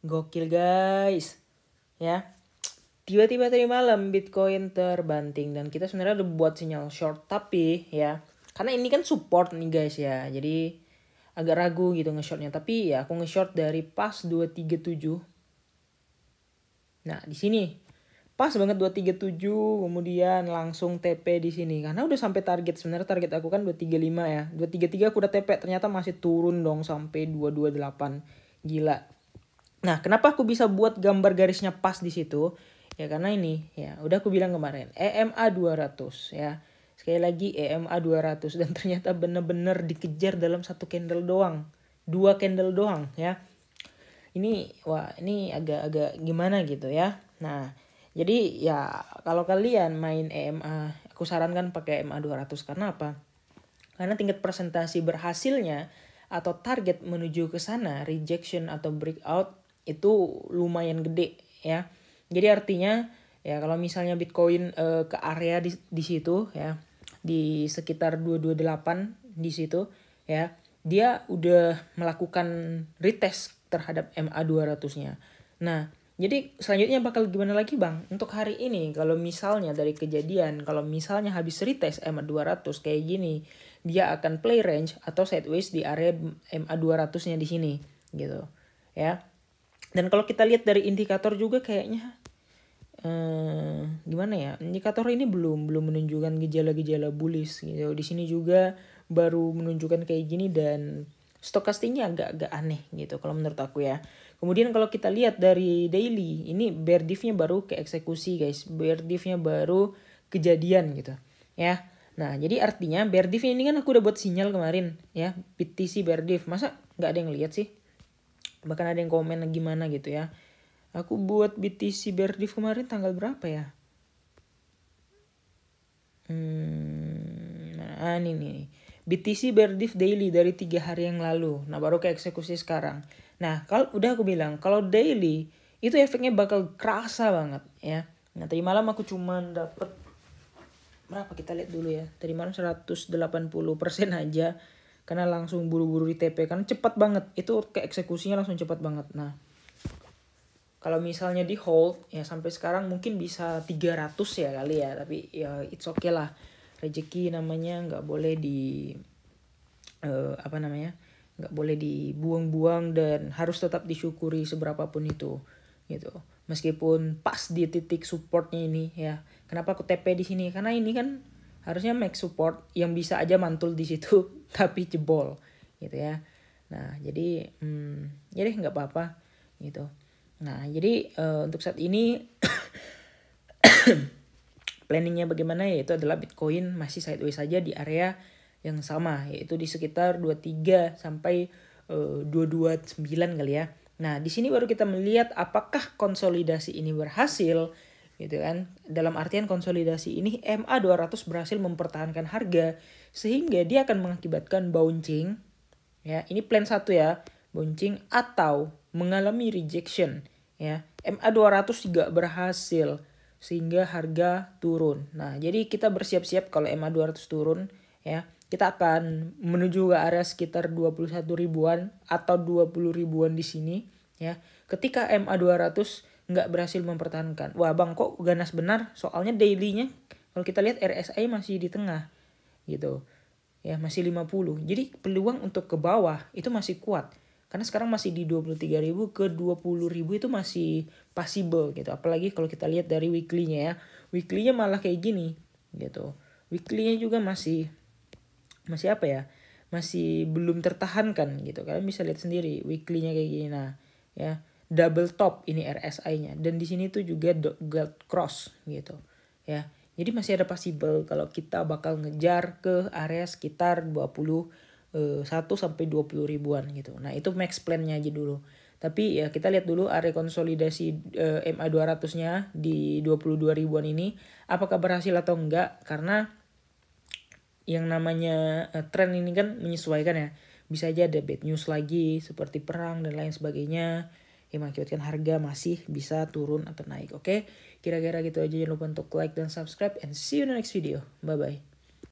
Gokil guys. Ya. Tiba-tiba tadi malam Bitcoin terbanting dan kita sebenarnya udah buat sinyal short, tapi ya karena ini kan support nih guys ya. Jadi agak ragu gitu nge-shortnya, tapi ya aku nge-short dari pas 237. Nah, di sini pas banget 237, kemudian langsung TP di sini karena udah sampai target. Sebenarnya target aku kan 235 ya. 233 aku udah TP, ternyata masih turun dong sampai 228. Gila. Nah, kenapa aku bisa buat gambar garisnya pas di situ? Ya karena ini, ya udah aku bilang kemarin, EMA 200 ya. Sekali lagi EMA 200 dan ternyata bener-bener dikejar dalam satu candle doang. Dua candle doang ya. Ini agak-agak gimana gitu ya. Nah, jadi ya kalau kalian main EMA, aku sarankan pakai EMA 200 karena apa? Karena tingkat presentasi berhasilnya atau target menuju ke sana, rejection atau breakout itu lumayan gede ya. Jadi artinya ya kalau misalnya Bitcoin ke area di situ ya, di sekitar 228 di situ ya, dia udah melakukan retest terhadap MA 200-nya. Nah, jadi selanjutnya bakal gimana lagi bang? Untuk hari ini kalau misalnya dari kejadian, kalau misalnya habis retest MA 200 kayak gini, dia akan play range atau sideways di area MA 200-nya di sini gitu ya. Dan kalau kita lihat dari indikator juga kayaknya gimana ya? Indikator ini belum menunjukkan gejala-gejala bullish gitu. Di sini juga baru menunjukkan kayak gini dan stokastiknya agak-agak aneh gitu kalau menurut aku ya. Kemudian kalau kita lihat dari daily, ini bear diff-nya baru ke eksekusi guys. Bear diff-nya baru kejadian gitu ya. Nah, jadi artinya bear diff ini kan aku udah buat sinyal kemarin ya, BTC bear diff. Masa nggak ada yang lihat sih? Bahkan ada yang komen gimana gitu ya. Aku buat BTC bear diff kemarin tanggal berapa ya? Nah, ini nih. BTC bear diff daily dari 3 hari yang lalu. Nah, baru ke eksekusi sekarang. Nah, kalau udah aku bilang, kalau daily itu efeknya bakal kerasa banget ya. Nah, tadi malam aku cuman dapet berapa, kita lihat dulu ya. Tadi malam 180% aja karena langsung buru-buru di TP karena cepat banget. Itu ke eksekusinya langsung cepat banget. Nah, kalau misalnya di hold ya sampai sekarang mungkin bisa 300 ya kali ya, tapi ya it's okay lah. Rezeki namanya nggak boleh nggak boleh dibuang-buang dan harus tetap disyukuri seberapapun itu gitu. Meskipun pas di titik supportnya ini ya. Kenapa aku TP di sini? Karena ini kan harusnya make support yang bisa aja mantul di situ tapi jebol gitu ya. Nah, jadi ya deh nggak apa-apa gitu. Nah, jadi untuk saat ini planningnya bagaimana, yaitu adalah Bitcoin masih sideways saja di area yang sama, yaitu di sekitar 23 sampai 229 kali ya. Nah, di sini baru kita melihat apakah konsolidasi ini berhasil gitu kan. Dalam artian konsolidasi ini MA 200 berhasil mempertahankan harga sehingga dia akan mengakibatkan bouncing ya. Ini plan 1 ya, bouncing atau mengalami rejection ya. MA 200 juga berhasil sehingga harga turun. Nah, jadi kita bersiap-siap kalau MA 200 turun ya. Kita akan menuju ke area sekitar 21 ribuan atau 20 ribuan di sini ya. Ketika MA 200 nggak berhasil mempertahankan. Wah, Bang, kok ganas benar? Soalnya daily-nya kalau kita lihat RSI masih di tengah gitu. Ya, masih 50. Jadi peluang untuk ke bawah itu masih kuat. Karena sekarang masih di 23.000 ke 20.000 itu masih possible gitu. Apalagi kalau kita lihat dari weekly-nya ya. Weekly-nya malah kayak gini gitu. Weekly-nya juga masih apa ya? Masih belum tertahankan gitu. Kalian bisa lihat sendiri weekly-nya kayak gini. Nah, ya, double top ini RSI-nya dan di sini tuh juga gold cross gitu. Ya. Jadi masih ada possible kalau kita bakal ngejar ke area sekitar 21 sampai 20 ribuan gitu. Nah, itu max plan-nya aja dulu. Tapi ya kita lihat dulu area konsolidasi MA 200-nya di 22 ribuan ini apakah berhasil atau enggak, karena yang namanya tren ini kan menyesuaikan ya. Bisa aja ada bad news lagi seperti perang dan lain sebagainya yang mengakibatkan harga masih bisa turun atau naik. Oke, kira-kira gitu aja. Jangan lupa untuk like dan subscribe and see you in the next video. Bye bye.